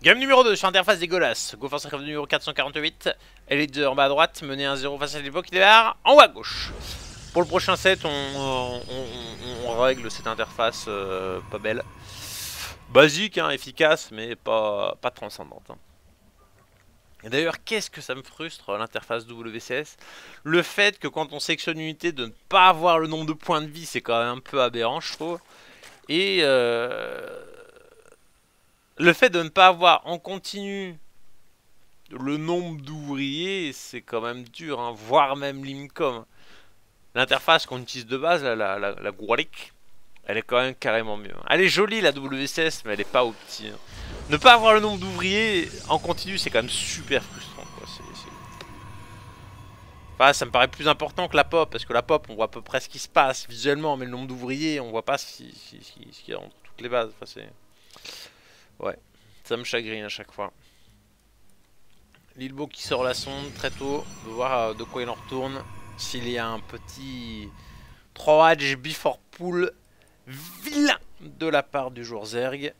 Game numéro 2 sur interface dégueulasse. Go Force Aircraft numéro 448. Elite 2 en bas à droite. Mené 1-0 face à l'époque qui démarre en haut à gauche. Pour le prochain set, on règle cette interface pas belle. Basique, hein, efficace, mais pas transcendante. Hein. Et d'ailleurs, qu'est-ce que ça me frustre l'interface WCS? Le fait que quand on sélectionne une unité, de ne pas avoir le nombre de points de vie, c'est quand même un peu aberrant, je trouve. Et le fait de ne pas avoir en continu le nombre d'ouvriers, c'est quand même dur, hein, voire même l'IMCOM. L'interface qu'on utilise de base, la Guaric, elle est quand même carrément mieux. Elle est jolie la WCS, mais elle est pas opti. Hein. Ne pas avoir le nombre d'ouvriers en continu, c'est quand même super frustrant. Quoi. Enfin, ça me paraît plus important que la pop, parce que la pop, on voit à peu près ce qui se passe visuellement, mais le nombre d'ouvriers, on voit pas ce qu'il y a entre toutes les bases. Enfin, c'est... Ouais, ça me chagrine à chaque fois. Lilbo qui sort la sonde très tôt, on veut voir de quoi il en retourne. S'il y a un petit 3 Hatch before pool vilain de la part du joueur Zerg.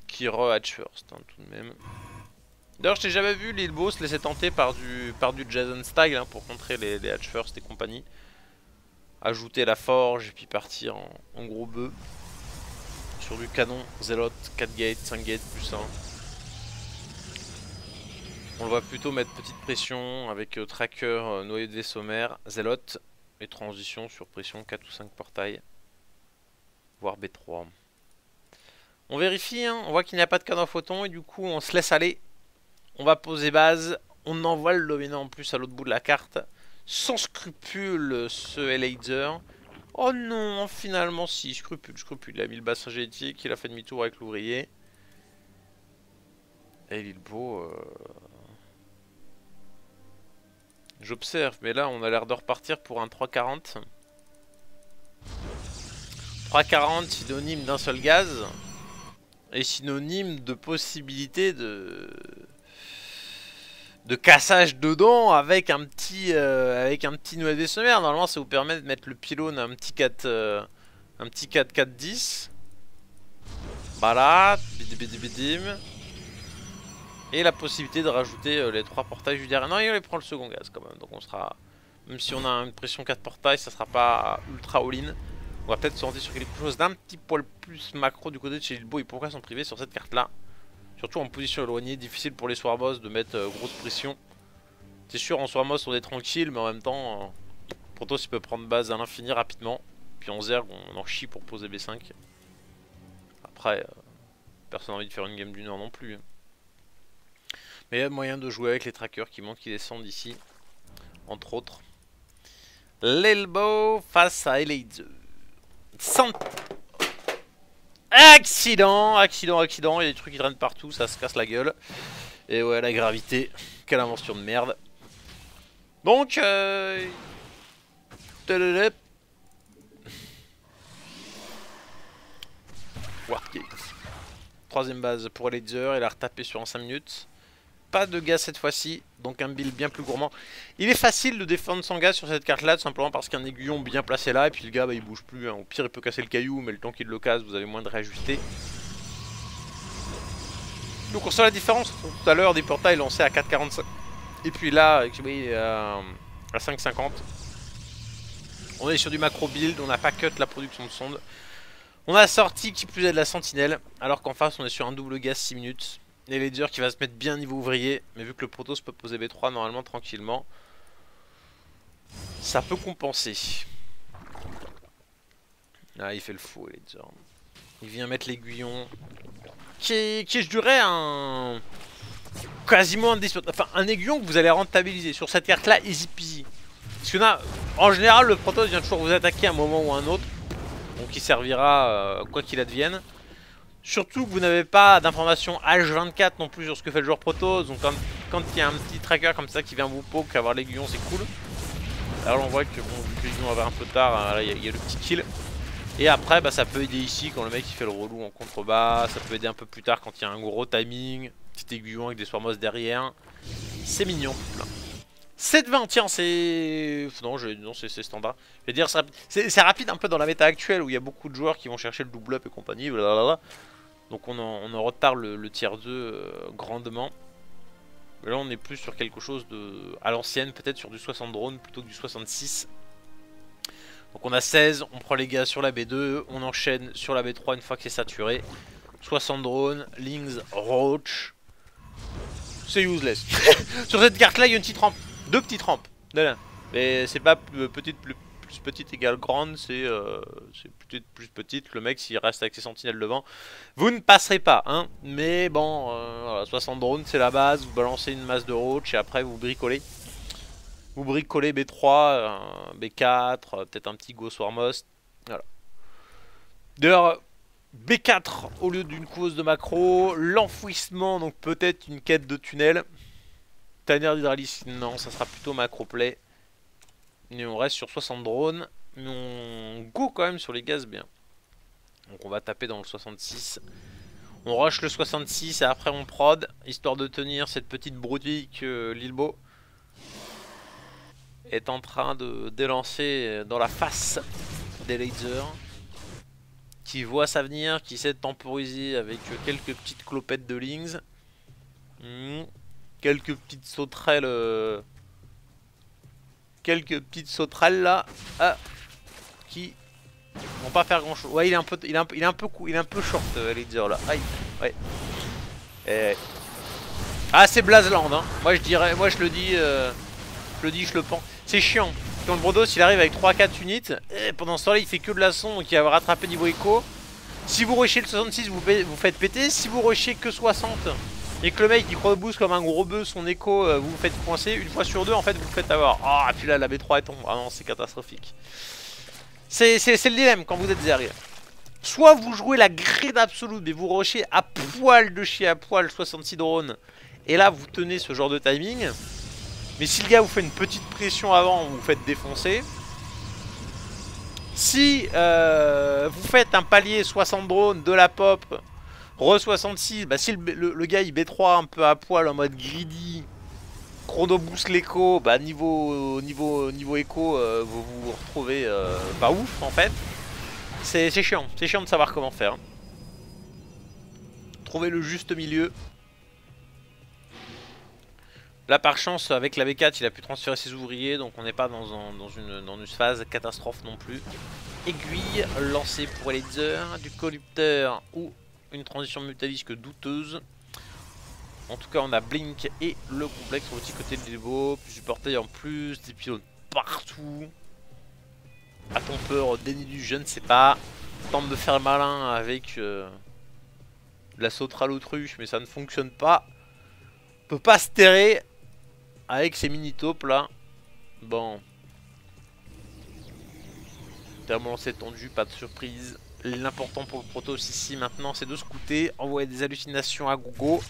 Qui re-hatch first, hein, tout de même. D'ailleurs, je t'ai jamais vu Lilbo se laisser tenter par du Jason style hein, pour contrer les hatch first et compagnie. Ajouter la forge et puis partir en gros bœuf. Sur du canon, Zealot, 4 gates, 5 gates plus 1. On le voit plutôt mettre petite pression avec tracker, noyau de vaisseau mère, Zealot et transition sur pression 4 ou 5 portails. Voire B3. On vérifie, hein, on voit qu'il n'y a pas de canon photon et du coup on se laisse aller. On va poser base, on envoie le dominant en plus à l'autre bout de la carte. Sans scrupule ce Laser. Oh non, finalement si, scrupule. Il a mis le bassin génétique, il a fait demi-tour avec l'ouvrier. Et Lilbo... J'observe, mais là on a l'air de repartir pour un 340. 340 synonyme d'un seul gaz. Et synonyme de possibilité de cassage dedans avec un petit noyau de sommaire. Normalement ça vous permet de mettre le pylône à un petit 4-4-10. Voilà, bidim. Et la possibilité de rajouter les 3 portails juste derrière. Non, il prend le second gaz quand même. Donc on sera, même si on a une pression 4 portails, ça sera pas ultra all-in. On va peut-être s'orienter sur quelque chose d'un petit poil plus macro du côté de chez Lilbo. Et pourquoi s'en priver sur cette carte là? Surtout en position éloignée, difficile pour les Swarmos de mettre grosse pression. C'est sûr, en Swarmos on est tranquille, mais en même temps, Protoss il peut prendre base à l'infini rapidement. Puis en Zerg on en chie pour poser B5. Après, personne n'a envie de faire une game d'une heure non plus. Mais il y a moyen de jouer avec les trackers qui montent, qui descendent ici. Entre autres. Lilbo face à Elite. Accident. Il y a des trucs qui traînent partout, ça se casse la gueule. Et ouais, la gravité. Quelle invention de merde. Donc, Wargate. Troisième base pour Laser, il a retapé sur en 5 minutes. Pas de gaz cette fois-ci, donc un build bien plus gourmand. Il est facile de défendre sans gaz sur cette carte là, tout simplement parce qu'un aiguillon bien placé là, et puis le gars bah, il bouge plus, hein. Au pire il peut casser le caillou, mais le temps qu'il le casse vous avez moins de réajuster. Donc on sent la différence, tout à l'heure des portails lancés à 4,45, et puis là oui, à 5,50. On est sur du macro build, on n'a pas cut la production de sonde. On a sorti qui plus est de la sentinelle, alors qu'en face on est sur un double gaz 6 minutes. Et Laser qui va se mettre bien niveau ouvrier, mais vu que le Protoss peut poser B3 normalement tranquillement, ça peut compenser. Ah, il fait le fou Laser. Il vient mettre l'aiguillon, qui est je dirais un... quasiment un aiguillon que vous allez rentabiliser sur cette carte là easy peasy. Parce que là, en général le Protoss vient toujours vous attaquer à un moment ou à un autre, donc il servira quoi qu'il advienne. Surtout que vous n'avez pas d'informations H24 non plus sur ce que fait le joueur Protoss. Donc quand il y a un petit tracker comme ça qui vient vous poke, avoir l'aiguillon c'est cool. Alors on voit que bon, vu que l'aiguillon va un peu tard, là il y a le petit kill. Et après bah, ça peut aider ici quand le mec il fait le relou en contrebas. Ça peut aider un peu plus tard quand il y a un gros timing. Petit aiguillon avec des Swarmos derrière. C'est mignon. 7-20, tiens, c'est... Non, c'est standard. Je vais dire, c'est rapide un peu dans la méta actuelle où il y a beaucoup de joueurs qui vont chercher le double up et compagnie. Blablabla. Donc on en retarde le tier 2 grandement. Mais là on est plus sur quelque chose de à l'ancienne, peut-être sur du 60 drones plutôt que du 66. Donc on a 16, on prend les gars sur la B2, on enchaîne sur la B3 une fois que c'est saturé. 60 drones, Lynx, Roach. C'est useless. Sur cette carte là il y a une petite rampe, deux petites rampes. Mais c'est pas petite plus petite égale grande, c'est peut-être plus petite. Le mec s'il reste avec ses sentinelles devant, vous ne passerez pas, hein. Mais bon, voilà, 60 drones c'est la base, vous balancez une masse de roach et après vous bricolez. Vous bricolez B3, B4, peut-être un petit Ghost Warmost. Voilà. D'ailleurs, B4 au lieu d'une couveuse de macro, l'enfouissement, donc peut-être une quête de tunnel. Tanière d'hydralis, non, ça sera plutôt macro play. Et on reste sur 60 drones, mais on go quand même sur les gaz bien. Donc on va taper dans le 66. On rush le 66 et après on prod, histoire de tenir cette petite broutille que Lilbo est en train de délancer dans la face des lasers. Qui voit ça venir, qui sait temporiser avec quelques petites clopettes de Lynx. Quelques petites sauterelles. Quelques petites sauterelles là. Qui vont pas faire grand chose. Ouais, il est un peu short, Laser là. Aïe, ouais. Ah, c'est Blazland, hein. Moi je dirais, moi je le dis, je le pense. C'est chiant. Quand le Brodos il arrive avec 3-4 units, et pendant ce temps là il fait que de la son, donc il va rattraper niveau écho. Si vous rushez le 66 vous faites péter, si vous rushez que 60 et que le mec il cross-boost comme un gros bœuf son écho, vous vous faites coincer, une fois sur deux en fait vous faites avoir. Ah, puis là la B3 est tombe, ah non c'est catastrophique. C'est le dilemme quand vous êtes derrière. Soit vous jouez la grid absolue mais vous rushez à poil de chez à poil 66 drones et là vous tenez ce genre de timing. Mais si le gars vous fait une petite pression avant, vous vous faites défoncer. Si vous faites un palier 60 drones, de la pop, re 66, bah si le gars il B3 un peu à poil en mode greedy, chrono boost l'écho, bah niveau écho, vous vous retrouvez pas ouf en fait. C'est chiant de savoir comment faire. Trouver le juste milieu. Là par chance avec la B4 il a pu transférer ses ouvriers, donc on n'est pas dans une phase catastrophe non plus. Aiguille lancée pour Laser, du collupteur ou une transition mutalisque douteuse. En tout cas on a Blink et le complexe sur le petit côté de l'Elbo, plus du portail en plus, des pylônes partout. A-t-on peur déni du je ne sais pas. Tente de faire le malin avec la sauterelle autruche mais ça ne fonctionne pas. On peut pas se terrer avec ces mini taupes là. Bon. Tellement lancé tendu, pas de surprise. L'important pour le Protoss ici maintenant c'est de scouter, envoyer des hallucinations à gogo,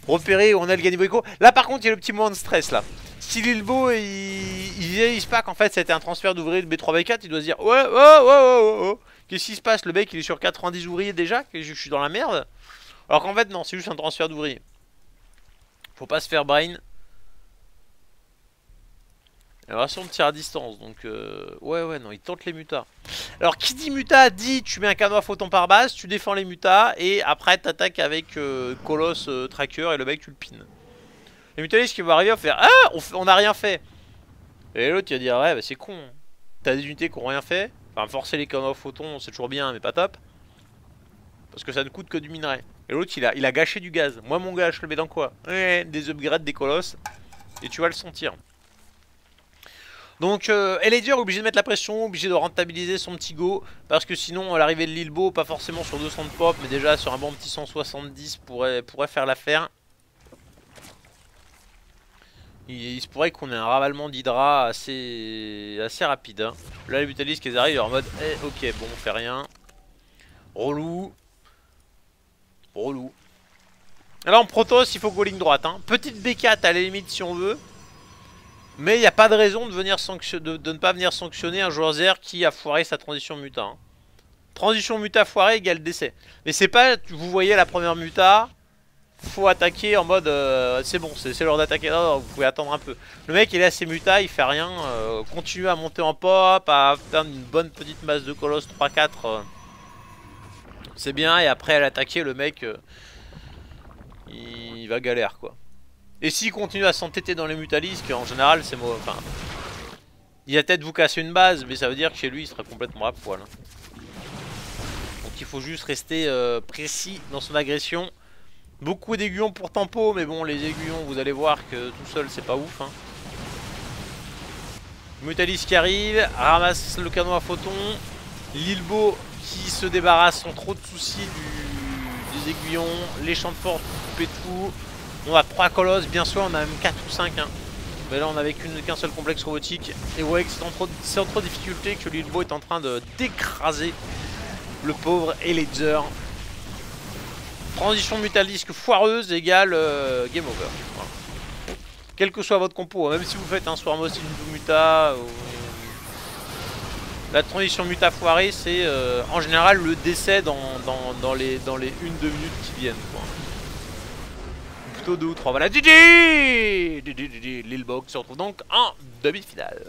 repérer où on a le gars niveau écho. Là par contre il y a le petit moment de stress là. Si Lilbo il réalise pas qu'en fait c'était un transfert d'ouvriers de B3 B4, il doit se dire ouais. Qu'est-ce qui se passe, le mec il est sur 90 ouvriers déjà, que je suis dans la merde. Alors qu'en fait non, c'est juste un transfert d'ouvriers. Faut pas se faire brain. Version de tir à distance, donc ouais non, il tente les mutas. Alors qui dit muta dit tu mets un canon à photon par base, tu défends les mutas et après t'attaques avec Colosse Tracker et le mec tu le pines. Les mutalistes qui vont arriver à faire ah on a rien fait. Et l'autre il va dire ouais bah c'est con. T'as des unités qui ont rien fait. Enfin forcer les canons à photon c'est toujours bien mais pas top. Parce que ça ne coûte que du minerai. Et l'autre il a gâché du gaz. Moi mon gars je le mets dans quoi? Ouais, des upgrades, des colosses. Et tu vas le sentir. Donc Eladir est obligé de mettre la pression, obligé de rentabiliser son petit go. Parce que sinon à l'arrivée de Lilbo, pas forcément sur 200 de pop, mais déjà sur un bon petit 170 pourrait faire l'affaire. Il se pourrait qu'on ait un ravalement d'Hydra assez rapide. Hein. Là les Mutalistes qui arrivent en mode ok bon on fait rien. Relou. Alors en Protoss il faut go ligne droite. Hein. Petite B4 à la limite si on veut. Mais il n'y a pas de raison de ne pas venir sanctionner un joueur Zer qui a foiré sa transition muta. Hein. Transition muta foirée égale décès. Mais c'est pas, vous voyez la première muta, faut attaquer en mode c'est bon, c'est l'heure d'attaquer. Non, vous pouvez attendre un peu. Le mec il est à ses mutas, il fait rien. Continue à monter en pop, à faire une bonne petite masse de colosse 3-4 C'est bien, et après à l'attaquer, le mec, il va galère quoi. Et s'il continue à s'entêter dans les mutalisques, en général c'est mauvais. Enfin, il va peut-être vous casser une base, mais ça veut dire que chez lui il sera complètement à poil. Donc il faut juste rester précis dans son agression. Beaucoup d'aiguillons pour tempo, mais bon, les aiguillons, vous allez voir que tout seul c'est pas ouf. Hein. Mutalisque qui arrive, ramasse le canon à photon. Lilbo qui se débarrasse sans trop de soucis des aiguillons. Les champs de force, couper tout. On a 3 colosses, bien sûr, on a même 4 ou 5. Hein. Mais là, on n'avait qu'un seul complexe robotique. Et vous voyez que c'est en trop de difficulté que Lilbo est en train d'écraser le pauvre Elager. Transition mutalisque foireuse égale game over. Voilà. Quel que soit votre compo, hein, même si vous faites un Swarmos Indu Muta, la transition muta foirée, c'est en général le décès dans les 1-2 minutes qui viennent. Quoi. Plutôt 2 ou 3. Voilà, GG Lilbo qui se retrouve donc en demi-finale.